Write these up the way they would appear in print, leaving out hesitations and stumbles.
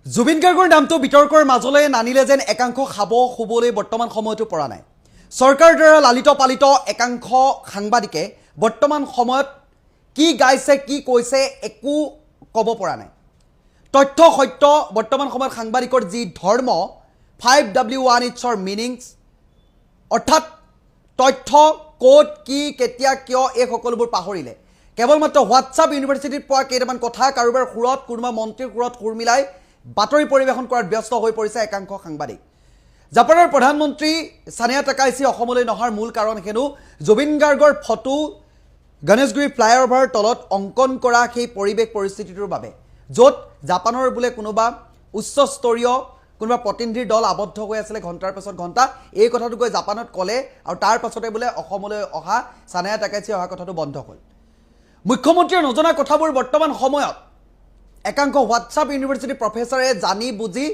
জুবিন গাৰ্গৰ নামটো বিতৰ্কৰ মাজলৈ নানিলে যেন একাংশ খাব শুবলৈ বৰ্তমান সময়তো পৰা নাই। চৰকাৰৰ দ্বাৰা লালিত পালিত একাংশ সাংবাদিকে বৰ্তমান সময়ত কি গাইছে কি কৈছে একো ক'ব পৰা নাই। তথ্য সত্য বৰ্তমান সময়ত সাংবাদিকৰ যি ধৰ্ম 5W1Hৰ মিনিংছ অৰ্থাৎ তথ্য ক'ত কি কেতিয়া কিয় এই সকলোবোৰ পাহৰিলে। কেৱল মাত্ৰ হোৱাটছআপ ইউনিভাৰ্চিটিত পোৱা কেইটামান কথা কাৰোবাৰ সুৰত কোনোবা মন্ত্ৰীৰ সুৰত সুৰ মিলাই বাতৰি পৰিৱেশন কৰাত ব্যস্ত হৈ পৰিছে একাংশ সাংবাদিক। জাপানৰ প্ৰধানমন্ত্ৰী সানায়া টাকাইচি অসমলৈ নহাৰ মূল কাৰণ হেনো জুবিন গাৰ্গৰ ফটো গণেশগুৰি ফ্লাইঅভাৰৰ তলত অংকন কৰা সেই পৰিৱেশ পৰিস্থিতিটোৰ বাবে, য'ত জাপানৰ বোলে কোনোবা উচ্চস্তৰীয় কোনোবা প্ৰতিনিধিৰ দল আবদ্ধ হৈ আছিলে ঘণ্টাৰ পাছত ঘণ্টা। এই কথাটো গৈ জাপানত ক'লে আৰু তাৰ পাছতে বোলে অসমলৈ অহা সানায়া টাকাইচি অহা কথাটো বন্ধ হ'ল। মুখ্যমন্ত্ৰীয়ে নজনা কথাবোৰ বৰ্তমান সময়ত একাংশ হোৱাটছআপ ইউনিভাৰ্চিটি প্ৰফেচাৰে জানি বুজি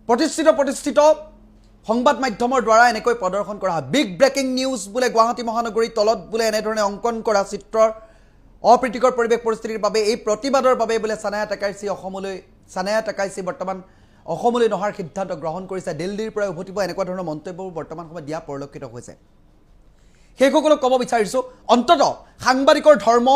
প্ৰতিষ্ঠিত সংবাদ মাধ্যমৰ দ্বাৰা এনেকৈ প্ৰদৰ্শন কৰা হয়। বিগ ব্ৰেকিং নিউজ বোলে গুৱাহাটী মহানগৰীৰ তলত বোলে এনেধৰণে অংকন কৰা চিত্ৰৰ অপ্ৰীতিকৰ পৰিৱেশ পৰিস্থিতিৰ বাবে এই প্ৰতিবাদৰ বাবে বোলে সানায়া টাকাইচি বৰ্তমান অসমলৈ নহাৰ সিদ্ধান্ত গ্ৰহণ কৰিছে। দিল্লীৰ পৰা উভতিব এনেকুৱা ধৰণৰ মন্তব্যবোৰ বৰ্তমান সময়ত দিয়া পৰিলক্ষিত হৈছে। সেইসকলক ক'ব বিচাৰিছোঁ, অন্ততঃ সাংবাদিকৰ ধৰ্ম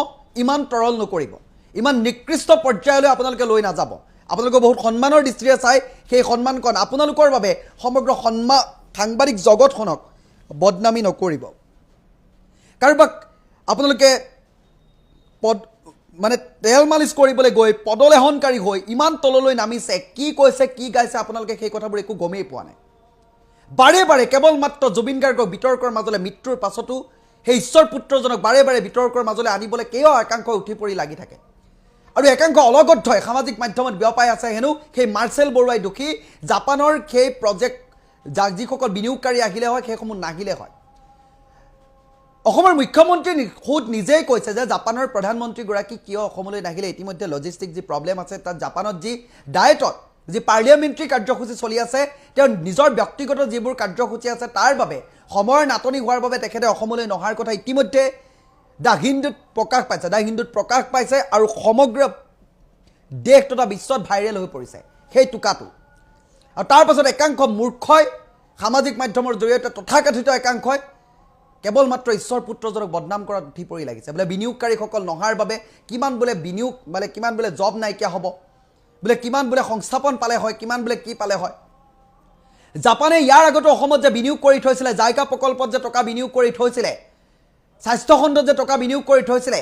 ইমান তৰল নকৰিব, ইমান নিকৃষ্ট পৰ্যায়লৈ আপোনালোকে লৈ নাযাব। আপোনালোকে বহুত সন্মানৰ দৃষ্টিৰে চাই সেই সন্মানকণ আপোনালোকৰ বাবে সমগ্ৰ সাংবাদিক জগতখনক বদনামী নকৰিব। কাৰোবাক আপোনালোকে তেল মালিচ কৰিবলৈ গৈ পদলেহনকাৰী হৈ ইমান তললৈ নামিছে, কি কৈছে কি গাইছে আপোনালোকে সেই কথাবোৰ একো গমেই পোৱা নাই। বাৰে বাৰে কেৱল মাত্ৰ জুবিন গাৰ্গক বিতৰ্কৰ মাজলৈ মৃত্যুৰ পাছতো সেই ঈশ্বৰ পুত্ৰজনক বাৰে বাৰে বিতৰ্কৰ মাজলৈ আনিবলৈ কিয় একাংশ উঠি পৰি লাগি থাকে। আৰু একাংশ অলগদ্ধই সামাজিক মাধ্যমত বিয়পাই আছে হেনো সেই মাৰ্চেল বৰুৱাই দোষী, জাপানৰ সেই প্ৰজেক্ট যিসকল বিনিয়োগকাৰী আহিলে হয় সেইসমূহ নাহিলে হয়। অসমৰ মুখ্যমন্ত্ৰী খুদ নিজেই কৈছে যে জাপানৰ প্ৰধানমন্ত্ৰীগৰাকী কিয় অসমলৈ নাহিলে। ইতিমধ্যে লজিষ্টিক যি প্ৰব্লেম আছে, তাত জাপানত যি ডায়েটত যি পাৰ্লিয়ামেণ্টাৰী কাৰ্যসূচী চলি আছে, তেওঁৰ নিজৰ ব্যক্তিগত যিবোৰ কাৰ্যসূচী আছে তাৰ বাবে সময়ৰ নাটনি হোৱাৰ বাবে তেখেতে অসমলৈ নহাৰ কথা ইতিমধ্যে দ্য হিন্দুত প্ৰকাশ পাইছে আৰু সমগ্ৰ দেশ তথা বিশ্বত ভাইৰেল হৈ পৰিছে সেই টোকাটো। আৰু তাৰ পাছত একাংশ মূৰ্খই সামাজিক মাধ্যমৰ জৰিয়তে তথাকথিত একাংশই কেৱল মাত্ৰ ঈশ্বৰ পুত্ৰজনক বদনাম কৰাত উঠি পৰি লাগিছে। বোলে বিনিয়োগকাৰীসকল নহাৰ বাবে কিমান বোলে বিনিয়োগ কিমান বোলে জব নাইকিয়া হ'ব, বোলে কিমান বোলে সংস্থাপন পালে হয়, কিমান বোলে কি পালে হয়। জাপানে ইয়াৰ আগতো অসমত যে বিনিয়োগ কৰি থৈছিলে, জাইকা প্ৰকল্পত যে টকা বিনিয়োগ কৰি থৈছিলে, স্বাস্থ্য খণ্ডত যে টকা বিনিয়োগ কৰি থৈছিলে,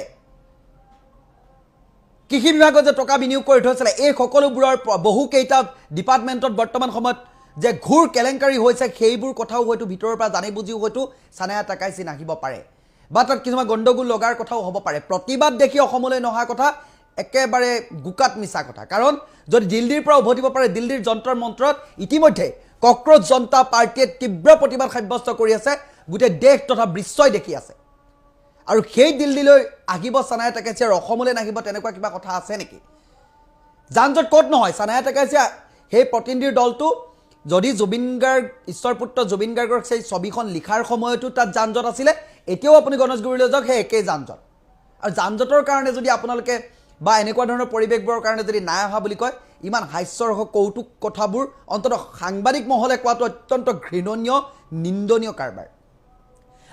কৃষি বিভাগত যে টকা বিনিয়োগ কৰি থৈছিলে, এই সকলোবোৰৰ বহুকেইটা ডিপাৰ্টমেণ্টত বৰ্তমান সময়ত যে ঘূৰ কেলেংকাৰী হৈছে সেইবোৰ কথাও হয়তো ভিতৰৰ পৰা জানি বুজিও হয়তো সানায়া টাকাইচি নাহিব পাৰে বা তাত কিছুমান গণ্ডগোল লগাৰ কথাও হ'ব পাৰে। প্ৰতিবাদ দেখি অসমলৈ নহা কথা একেবাৰে গোকাত মিছা কথা। কাৰণ যদি দিল্লীৰ পৰা উভতিব পাৰে, দিল্লীৰ যন্তৰ মন্ত্ৰত ইতিমধ্যে কক্ৰজ জনতা পাৰ্টীয়ে তীব্ৰ প্ৰতিবাদ সাব্যস্ত কৰি আছে, গোটেই দেশ তথা বিশ্বই দেখি আছে। আৰু সেই দিল্লীলৈ আহিব সানায়া টাকাইচি আৰু অসমলৈ নাহিব তেনেকুৱা কিবা কথা আছে নেকি? যান জঁট ক'ত নহয়। সানায়া টাকাইচি সেই প্ৰতিনিধিৰ দলটো যদি জুবিন গাৰ্গ ঈশ্বৰ পুত্ৰ জুবিন গাৰ্গৰ সেই ছবিখন লিখাৰ সময়তো তাত যান জঁট আছিলে, এতিয়াও আপুনি গণেশগুৰিলৈ যাওক সেই একেই যান জঁট। আৰু যান জঁটৰ কাৰণে যদি আপোনালোকে বা এনেকুৱা ধৰণৰ পৰিৱেশবোৰৰ কাৰণে যদি নাই অহা বুলি কয়, ইমান হাস্যৰস কৌতুক কথাবোৰ অন্ততঃ সাংবাদিক মহলে কোৱাটো অত্যন্ত ঘৃণনীয় নিন্দনীয় কাৰবাৰ।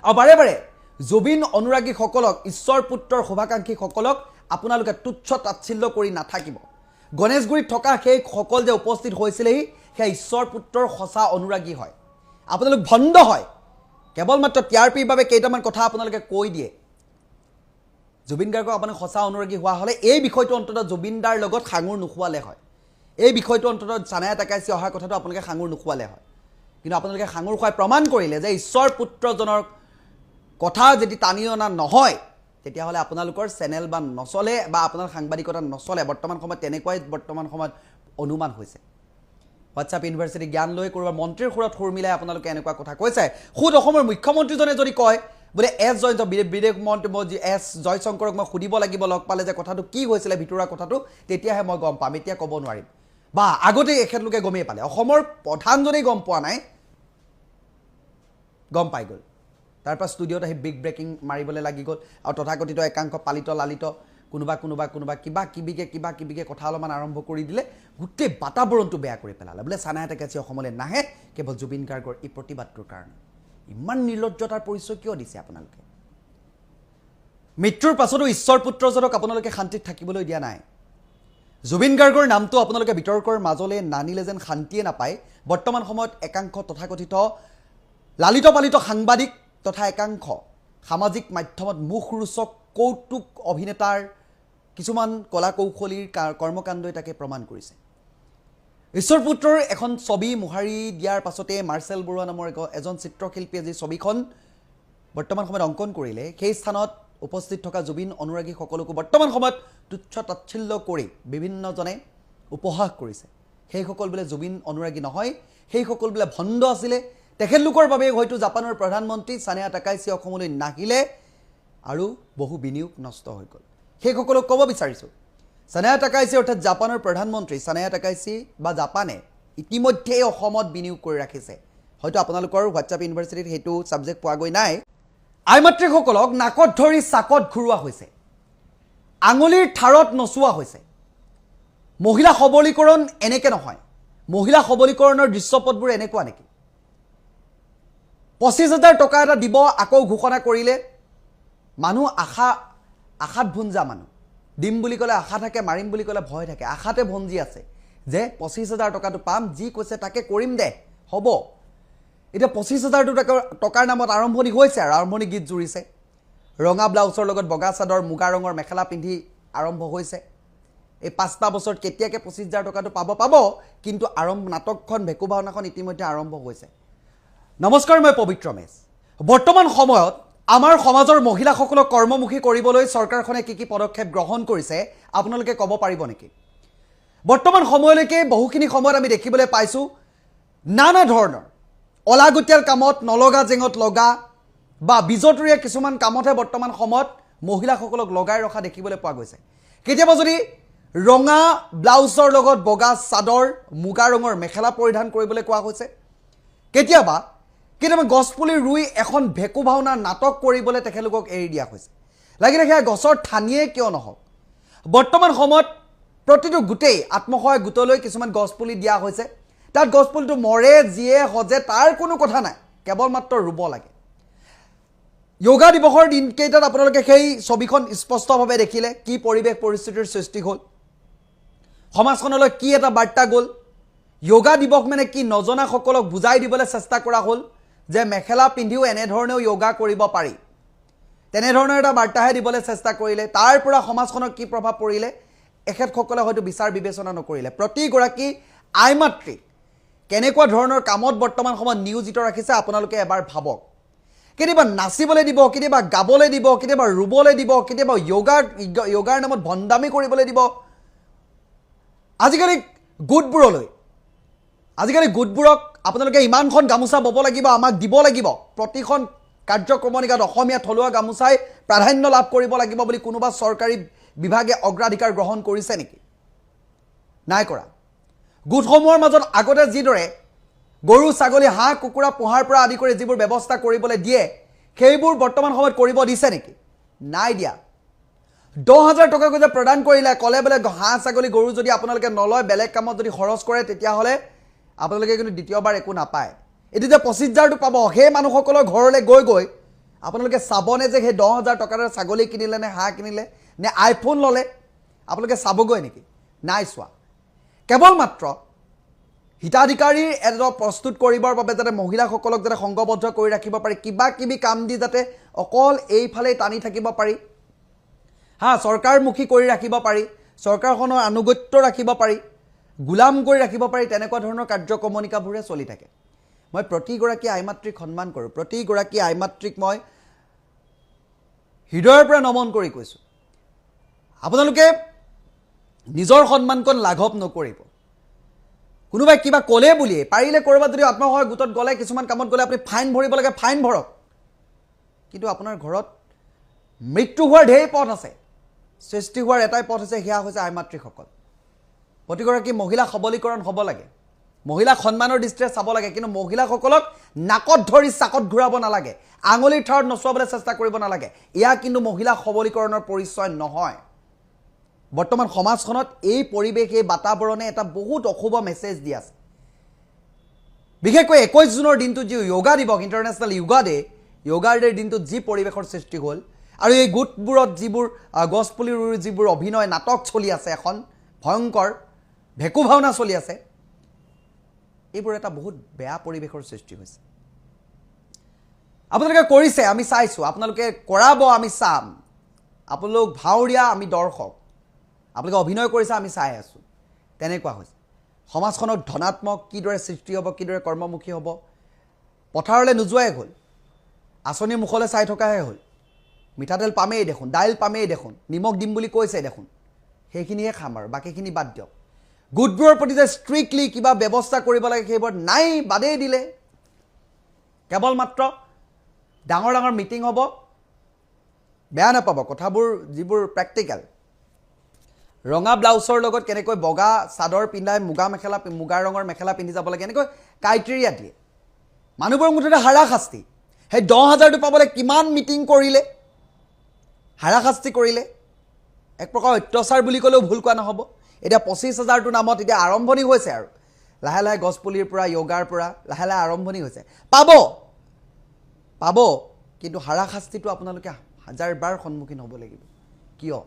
আৰু বাৰে বাৰে জুবিন অনুৰাগীসকলক ঈশ্বৰ পুত্ৰৰ শুভাকাংক্ষীসকলক আপোনালোকে তুচ্ছ তাচ্ছিল্য কৰি নাথাকিব। গণেশগুৰিত থকা সেই সকল যে উপস্থিত হৈছিলেহি সেই ঈশ্বৰ পুত্ৰৰ সঁচা অনুৰাগী হয়। আপোনালোক ভণ্ড হয়, কেৱল মাত্ৰ TRPৰ বাবে কেইটামান কথা আপোনালোকে কৈ দিয়ে। জুবিন গাৰ্গক আপুনি সঁচা অনুৰাগী হোৱা হ'লে এই বিষয়টো অন্ততঃ জুবিন দাৰ লগত সাঙুৰ নোখোৱালে হয়। এই বিষয়টো অন্ততঃ সানায়া টাকাইচি অহাৰ কথাটো আপোনালোকে সাঙুৰ নোখোৱালে হয়। কিন্তু আপোনালোকে সাঙুৰ খুৱাই প্ৰমাণ কৰিলে যে ঈশ্বৰ পুত্ৰজনৰ কথা যদি টানি অনা নহয়, তেতিয়াহ'লে আপোনালোকৰ চেনেল বা নচলে বা আপোনাৰ সাংবাদিকতা নচলে। বৰ্তমান সময়ত তেনেকুৱাই বৰ্তমান সময়ত অনুমান হৈছে। হোৱাটছআপ ইউনিভাৰ্চিটি জ্ঞান লৈ ক'ৰবাৰ মন্ত্ৰীৰ সুৰত সুৰ মিলাই আপোনালোকে এনেকুৱা কথা কৈছে। খুদ অসমৰ মুখ্যমন্ত্ৰীজনে যদি কয় বোলে বিদেশ মন্ত্ৰী এছ জয়শংকৰক মই সুধিব লাগিব লগ পালে যে কথাটো কি হৈছিলে ভিতৰুৱা কথাটো, তেতিয়াহে মই গম পাম, এতিয়া ক'ব নোৱাৰিম। বা আগতেই এখেতলোকে গমেই পালে, অসমৰ প্ৰধানজনেই গম পোৱা নাই, গম পাই গ'ল। তাৰপৰা ষ্টুডিঅ'ত আহি বিগ ব্ৰেকিং মাৰিবলৈ লাগি গ'ল আৰু তথাকথিত একাংশ পালিত লালিত কোনোবা কিবা কিবিকে কথা অলপমান আৰম্ভ কৰি দিলে গোটেই বাতাবৰণটো বেয়া কৰি পেলালে বোলে ছানায়া টেকাইছি অসমলৈ নাহে কেৱল জুবিন গাৰ্গৰ এই প্ৰতিবাদটোৰ কাৰণে ইমান নিৰ্লজ্জতাৰ পৰিচয় কিয় দিছে আপোনালোকে মৃত্যুৰ পাছতো ঈশ্বৰ পুত্ৰজনক আপোনালোকে শান্তিত থাকিবলৈ দিয়া নাই জুবিন গাৰ্গৰ নামটো আপোনালোকে বিতৰ্কৰ মাজলৈ নানিলে যেন শান্তিয়ে নাপায় বৰ্তমান সময়ত একাংশ তথাকথিত লালিত পালিত সাংবাদিক তথা একাংশ সামাজিক মাধ্যমত মুখৰোচক কৌতুক অভিনেতাৰ কিছুমান কলা কৌশলীৰ কৰ্মকাণ্ডই তাকে প্ৰমাণ কৰিছে ঈশ্বৰ পুত্ৰৰ এখন ছবি মোহাৰি দিয়াৰ পাছতে মাৰ্চেল বৰুৱা নামৰ এজন চিত্ৰশিল্পীয়ে যি ছবিখন বৰ্তমান সময়ত অংকন কৰিলে সেই স্থানত উপস্থিত থকা জুবিন অনুৰাগী সকলোকো বৰ্তমান সময়ত তুচ্ছ তাচ্ছিল্য কৰি বিভিন্নজনে উপহাস কৰিছে সেইসকল বোলে জুবিন অনুৰাগী নহয় সেইসকল বোলে ভণ্ড আছিলে তেখেতলোকৰ বাবে হয়তো জাপানৰ প্ৰধানমন্ত্ৰী ছানায়া টেকাইছি অসমলৈ নাহিলে আৰু বহু বিনিয়োগ নষ্ট হৈ গ'ল সেইসকলক ক'ব বিচাৰিছোঁ ছানায়া টেকাইছি অৰ্থাৎ জাপানৰ প্ৰধানমন্ত্ৰী ছানায়া টেকাইছি বা জাপানে ইতিমধ্যেই অসমত বিনিয়োগ কৰি ৰাখিছে হয়তো আপোনালোকৰ হোৱাটছআপ ইউনিভাৰ্চিটিত সেইটো ছাবজেক্ট পোৱা গৈ নাই আইমাতৃসকলক নাকত ধৰি চাকত ঘূৰোৱা হৈছে আঙুলিৰ ঠাৰত নচুৱা হৈছে মহিলা সবলীকৰণ এনেকৈ নহয় মহিলা সবলীকৰণৰ দৃশ্যপটবোৰ এনেকুৱা নেকি ২৫,০০০ টকা এটা দিব আকৌ ঘোষণা কৰিলে মানুহ আশাত ভুঞ্জা মানুহ দিম বুলি ক'লে আশা থাকে মাৰিম বুলি ক'লে ভয় থাকে আশাতে ভঞ্জি আছে যে ২৫,০০০ টকাটো পাম যি কৈছে তাকে কৰিম দে হ'ব এতিয়া ২৫,০০০ টকাৰ নামত আৰম্ভণি হৈছে আৰু আৰম্ভণি গীত জুৰিছে ৰঙা ব্লাউজৰ লগত বগা চাদৰ মুগা ৰঙৰ মেখেলা পিন্ধি আৰম্ভ হৈছে এই ৫টা বছৰত কেতিয়াকৈ ২৫,০০০ টকাটো পাব কিন্তু নাটকখন ভেকু ভাওনাখন ইতিমধ্যে আৰম্ভ হৈছে নমস্কাৰ মই পবিত্ৰ মেছ বৰ্তমান সময়ত আমাৰ সমাজৰ মহিলাসকলক কৰ্মমুখী কৰিবলৈ চৰকাৰখনে কি পদক্ষেপ গ্ৰহণ কৰিছে আপোনালোকে ক'ব পাৰিব নেকি বৰ্তমান সময়লৈকে বহুখিনি সময়ত আমি দেখিবলৈ পাইছোঁ নানা ধৰণৰ অলাগতিয়াল কামত নলগা জেঙত লগা বা বিজতৰীয়া কিছুমান কামতহে বৰ্তমান সময়ত মহিলাসকলক লগাই ৰখা দেখিবলৈ পোৱা গৈছে কেতিয়াবা যদি ৰঙা ব্লাউজৰ লগত বগা চাদৰ মুগা ৰঙৰ মেখেলা পৰিধান কৰিবলৈ কোৱা হৈছে কেতিয়াবা গছপুলি ৰুই এখন ভেকু ভাওনা নাটক কৰিবলৈ তেখেতলোকক এৰি দিয়া হৈছে লাগিলে সেয়া গছৰ ঠানিয়ে কিয় নহওক বৰ্তমান সময়ত প্ৰতিটো গোটেই আত্মসহায়ক গোটলৈ কিছুমান গছপুলি দিয়া হৈছে তাত গছপুলিটো মৰে যিয়ে সজে তাৰ কোনো কথা নাই কেৱল মাত্ৰ ৰুব লাগে যোগা দিৱসৰ দিনকেইটাত আপোনালোকে সেই ছবিখন স্পষ্টভাৱে দেখিলে কি পৰিৱেশ পৰিস্থিতিৰ সৃষ্টি হ'ল সমাজখনলৈ কি এটা বাৰ্তা গ'ল যোগা দিৱস মানে কি নজনাসকলক বুজাই দিবলৈ চেষ্টা কৰা হ'ল যে মেখেলা পিন্ধিও এনেধৰণেও যোগা কৰিব পাৰি তেনেধৰণৰ এটা বাৰ্তাহে দিবলৈ চেষ্টা কৰিলে তাৰ পৰা সমাজখনৰ কি প্ৰভাৱ পৰিলে এখেতসকলে হয়তো বিচাৰ বিবেচনা নকৰিলে প্ৰতিগৰাকী আইমাতৃ কেনেকুৱা ধৰণৰ কামত বৰ্তমান সময়ত নিয়োজিত ৰাখিছে আপোনালোকে এবাৰ ভাবক কেতিয়াবা নাচিবলৈ দিব কেতিয়াবা গাবলৈ দিব কেতিয়াবা ৰুবলৈ দিব কেতিয়াবা যোগাৰ নামত ভণ্ডামি কৰিবলৈ দিব আজিকালি গোটবোৰক আপোনালোকে ইমানখন গামোচা বব লাগিব আমাক দিব লাগিব প্ৰতিখন কাৰ্যক্ৰমণিকাত অসমীয়া থলুৱা গামোচাই প্ৰাধান্য লাভ কৰিব লাগিব বুলি কোনোবা চৰকাৰী বিভাগে অগ্ৰাধিকাৰ গ্ৰহণ কৰিছে নেকি নাই কৰা গোটসমূহৰ মাজত আগতে যিদৰে গৰু ছাগলী হাঁহ কুকুৰা পোহাৰ পৰা আদি কৰি যিবোৰ ব্যৱস্থা কৰিবলৈ দিয়ে সেইবোৰ বৰ্তমান সময়ত কৰিব দিছে নেকি নাই দিয়া ১০,০০০ টকা যে প্ৰদান কৰিলে ক'লে বোলে হাঁহ ছাগলী গৰু যদি আপোনালোকে নলয় বেলেগ কামত যদি খৰচ কৰে তেতিয়াহ'লে আপোনালোকে কিন্তু দ্বিতীয়বাৰ একো নাপায় এটো যে ২৫,০০০টো পাব সেই মানুহসকলৰ ঘৰলৈ গৈ আপোনালোকে চাবনে যে সেই ১০,০০০ টকাৰ ছাগলী কিনিলে নে হাঁহ কিনিলে নে আইফোন ল'লে আপোনালোকে চাবগৈ নেকি নাই চোৱা কেৱল মাত্ৰ হিতাধিকাৰীৰ এটা প্ৰস্তুত কৰিবৰ বাবে যাতে মহিলাসকলক যাতে সংগবদ্ধ কৰি ৰাখিব পাৰি কিবা কিবি কাম দি যাতে অকল এইফালে টানি থাকিব পাৰি চৰকাৰমুখী কৰি ৰাখিব পাৰি চৰকাৰখনৰ আনুগত্য ৰাখিব পাৰি গুলাম কৰি ৰাখিব পাৰি তেনেকুৱা ধৰণৰ কাৰ্যক্ৰমণিকাবোৰে চলি থাকে মই প্ৰতিগৰাকী আইমাতৃক সন্মান কৰোঁ প্ৰতিগৰাকী আইমাতৃক মই হৃদয়ৰ পৰা নমন কৰি কৈছোঁ আপোনালোকে নিজৰ সন্মানকণ লাঘৱ নকৰিব কোনোবাই কিবা ক'লে বুলিয়ে পাৰিলে ক'ৰবাত যদি আত্মসহায়ক গোটত গ'লে কিছুমান কামত গ'লে আপুনি ফাইন ভৰিব লাগে ফাইন ভৰক কিন্তু আপোনাৰ ঘৰত মৃত্যু হোৱাৰ ঢেৰ পথ আছে সৃষ্টি হোৱাৰ এটাই পথ আছে সেয়া হৈছে আইমাতৃসকল প্ৰতিগৰাকী মহিলা সবলীকৰণ হ'ব লাগে মহিলা সন্মানৰ দৃষ্টিৰে চাব লাগে কিন্তু মহিলাসকলক নাকত ধৰি চাকত ঘূৰাব নালাগে আঙুলিৰ ঠাৰত নচুৱাবলৈ চেষ্টা কৰিব নালাগে এয়া কিন্তু মহিলা সবলীকৰণৰ পৰিচয় নহয় বৰ্তমান সমাজখনত এই পৰিৱেশ এই বাতাবৰণে এটা বহুত অশুভ মেছেজ দি আছে বিশেষকৈ 21 জুনৰ দিনটো যি য়োগা দিৱস ইণ্টাৰনেশ্যনেল য়োগা ডে য়োগাৰ ডেৰ দিনটোত যি পৰিৱেশৰ সৃষ্টি হ'ল আৰু এই গোটবোৰত যিবোৰ গছপুলি ৰুই যিবোৰ অভিনয় নাটক চলি আছে এখন ভয়ংকৰ ভেকু ভাওনা চলি আছে এইবোৰ এটা বহুত বেয়া পৰিৱেশৰ সৃষ্টি হৈছে আপোনালোকে কৰিছে আমি চাইছোঁ আপোনালোকে কৰাব আমি চাম আপোনালোক ভাওৰীয়া আমি দৰ্শক আপোনালোকে অভিনয় কৰিছে আমি চাই আছোঁ তেনেকুৱা হৈছে সমাজখনত ধনাত্মক কিদৰে সৃষ্টি হ'ব কিদৰে কৰ্মমুখী হ'ব পথাৰলৈ নোযোৱাই হ'ল আঁচনিৰ মুখলৈ চাই থকাহে হ'ল মিঠাতেল পামেই দেখোন দাইল পামেই দেখোন নিমখ দিম বুলি কৈছে দেখোন সেইখিনিহে খাম আৰু বাকীখিনি বাদ দিয়ক গোটবোৰৰ প্ৰতি যে ষ্ট্ৰিক্টলি কিবা ব্যৱস্থা কৰিব লাগে সেইবোৰ নাই বাদেই দিলে কেৱল মাত্ৰ ডাঙৰ ডাঙৰ মিটিং হ'ব বেয়া নাপাব কথাবোৰ যিবোৰ প্ৰেক্টিকেল ৰঙা ব্লাউজৰ লগত কেনেকৈ বগা চাদৰ পিন্ধাই মুগা ৰঙৰ মেখেলা পিন্ধি যাব লাগে এনেকৈ ক্ৰাইটেৰিয়া দিয়ে মানুহবোৰৰ মুঠতে হাৰাশাস্তি সেই 10,000টো পাবলৈ কিমান মিটিং কৰিলে হাৰাশাস্তি কৰিলে এক প্ৰকাৰ অত্যাচাৰ বুলি ক'লেও ভুল কোৱা নহ'ব এতিয়া 25,000টোৰ নামত এতিয়া আৰম্ভণি হৈছে আৰু লাহে লাহে গছপুলিৰ পৰা য়োগাৰ পৰা লাহে লাহে আৰম্ভণি হৈছে পাব কিন্তু হাৰাশাস্তিটো আপোনালোকে হাজাৰবাৰ সন্মুখীন হ'ব লাগিব কিয়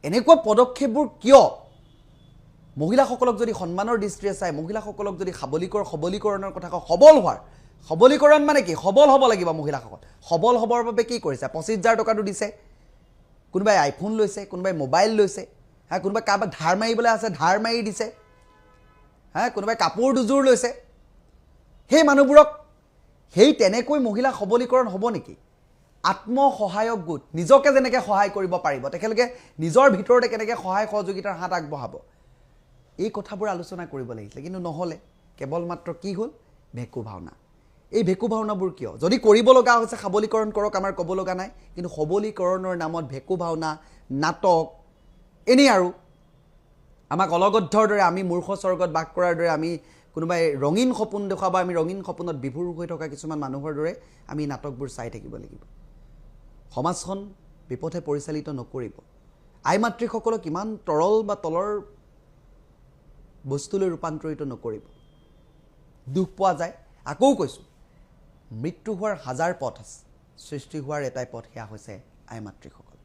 এনেকুৱা পদক্ষেপবোৰ কিয় মহিলাসকলক যদি সন্মানৰ দৃষ্টিৰে চাই মহিলাসকলক যদি সবলীকৰণৰ কথা কওঁ সবলীকৰণ মানে কি সবল হ'ব লাগিব মহিলাসকল সবল হ'বৰ বাবে কি কৰিছে 25,000 টকাটো দিছে কোনোবাই আইফোন লৈছে কোনোবাই মোবাইল লৈছে হা কোনোবাই কাৰোবাক ধাৰ মাৰিবলৈ আছে ধাৰ মাৰি দিছে হা কোনোবাই কাপোৰ দুযোৰ লৈছে সেই মানুহবোৰক সেই তেনেকৈ মহিলা সবলীকৰণ হ'ব নেকি আত্মসহায়ক গোট নিজকে যেনেকৈ সহায় কৰিব পাৰিব তেখেতলোকে নিজৰ ভিতৰতে কেনেকৈ সহায় সহযোগিতাৰ হাত আগবঢ়াব এই কথাবোৰ আলোচনা কৰিব লাগিছিলে কিন্তু নহ'লে কেৱল মাত্ৰ কি হ'ল ভেকু ভাওনা এই ভেকু ভাওনাবোৰ কিয় যদি কৰিব লগা হৈছে সবলীকৰণ কৰক আমাৰ ক'ব লগা নাই কিন্তু সবলীকৰণৰ নামত ভেকু ভাওনা নাটক এনেই আৰু আমাক অলগদ্ধৰ দৰে আমি মূৰ্খ স্বৰ্গত বাস কৰাৰ দৰে আমি কোনোবাই ৰঙীন সপোন দেখুৱাব আমি ৰঙীন সপোনত বিভোৰ হৈ থকা কিছুমান মানুহৰ দৰে আমি নাটকবোৰ চাই থাকিব লাগিব সমাজখন বিপথে পৰিচালিত নকৰিব আই মাতৃসকলক ইমান তৰল বা তলৰ বস্তুলৈ ৰূপান্তৰিত নকৰিব দুখ পোৱা যায় আকৌ কৈছোঁ মৃত্যু হোৱাৰ হাজাৰ পথ আছে সৃষ্টি হোৱাৰ এটাই পথ সেয়া হৈছে আই মাতৃসকল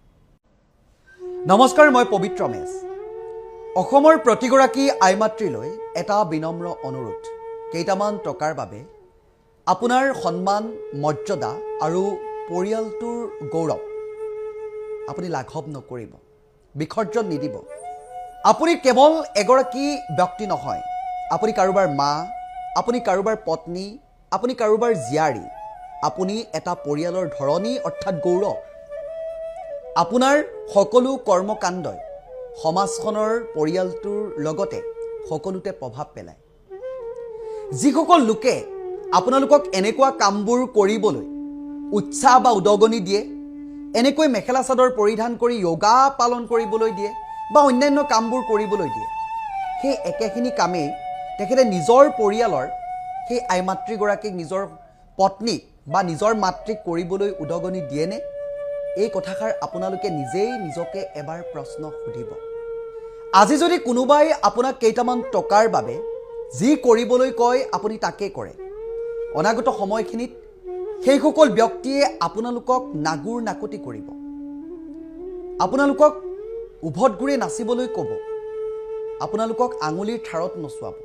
নমস্কাৰ মই পবিত্ৰ মেছ অসমৰ প্ৰতিগৰাকী আই মাতৃলৈ এটা বিনম্ৰ অনুৰোধ কেইটামান টকাৰ বাবে আপোনাৰ সন্মান মৰ্যাদা আৰু পৰিয়ালটোৰ গৌৰৱ আপুনি লাঘৱ নকৰিব বিসৰ্জন নিদিব আপুনি কেৱল এগৰাকী ব্যক্তি নহয় আপুনি কাৰোবাৰ মা আপুনি কাৰোবাৰ পত্নী আপুনি কাৰোবাৰ জীয়াৰী আপুনি এটা পৰিয়ালৰ ধৰণী অৰ্থাৎ গৌৰৱ আপোনাৰ সকলো কৰ্মকাণ্ডই সমাজখনৰ পৰিয়ালটোৰ লগতে সকলোতে প্ৰভাৱ পেলায় যিসকল লোকে আপোনালোকক এনেকুৱা কামবোৰ কৰিবলৈ উৎসাহ বা উদগনি দিয়ে এনেকৈ মেখেলা চাদৰ পৰিধান কৰি য়োগা পালন কৰিবলৈ দিয়ে বা অন্যান্য কামবোৰ কৰিবলৈ দিয়ে সেই একেখিনি কামেই তেখেতে নিজৰ পৰিয়ালৰ সেই আই মাতৃগৰাকীক নিজৰ পত্নীক বা নিজৰ মাতৃক কৰিবলৈ উদগনি দিয়েনে এই কথাষাৰ আপোনালোকে নিজেই নিজকে এবাৰ প্ৰশ্ন সুধিব আজি যদি কোনোবাই আপোনাক কেইটামান টকাৰ বাবে যি কৰিবলৈ কয় আপুনি তাকে কৰে অনাগত সময়খিনিত সেইসকল ব্যক্তিয়ে আপোনালোকক নাগুৰ নাকতি কৰিব আপোনালোকক উভত ঘূৰি নাচিবলৈ ক'ব আপোনালোকক আঙুলিৰ ঠাৰত নচুৱাব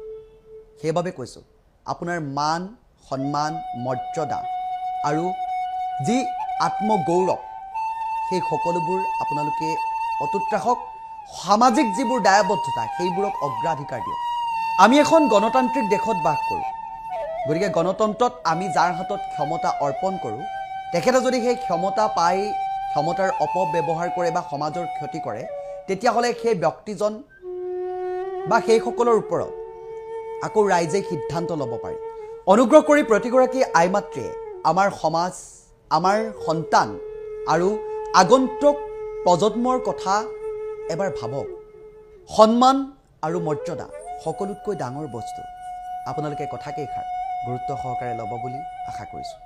সেইবাবে কৈছোঁ আপোনাৰ মান সন্মান মৰ্যাদা আৰু যি আত্মগৌৰৱ সেই সকলোবোৰ আপোনালোকে অটুট ৰাখক সামাজিক যিবোৰ দায়বদ্ধতা সেইবোৰক অগ্ৰাধিকাৰ দিয়ক আমি এখন গণতান্ত্ৰিক দেশত বাস কৰোঁ গতিকে গণতন্ত্ৰত আমি যাৰ হাতত ক্ষমতা অৰ্পণ কৰোঁ তেখেতে যদি সেই ক্ষমতা পাই ক্ষমতাৰ অপব্যৱহাৰ কৰে বা সমাজৰ ক্ষতি কৰে তেতিয়াহ'লে সেই ব্যক্তিজন বা সেইসকলৰ ওপৰত আকৌ ৰাইজে সিদ্ধান্ত ল'ব পাৰে অনুগ্ৰহ কৰি প্ৰতিগৰাকী আই মাতৃয়ে আমাৰ সমাজ আমাৰ সন্তান আৰু আগন্তুক প্ৰজন্মৰ কথা এবাৰ ভাবক সন্মান আৰু মৰ্যাদা সকলোতকৈ ডাঙৰ বস্তু আপোনালোকে কথাকেইষাৰ গুৰুত্ব সহকাৰে ল'ব বুলি আশা কৰিছোঁ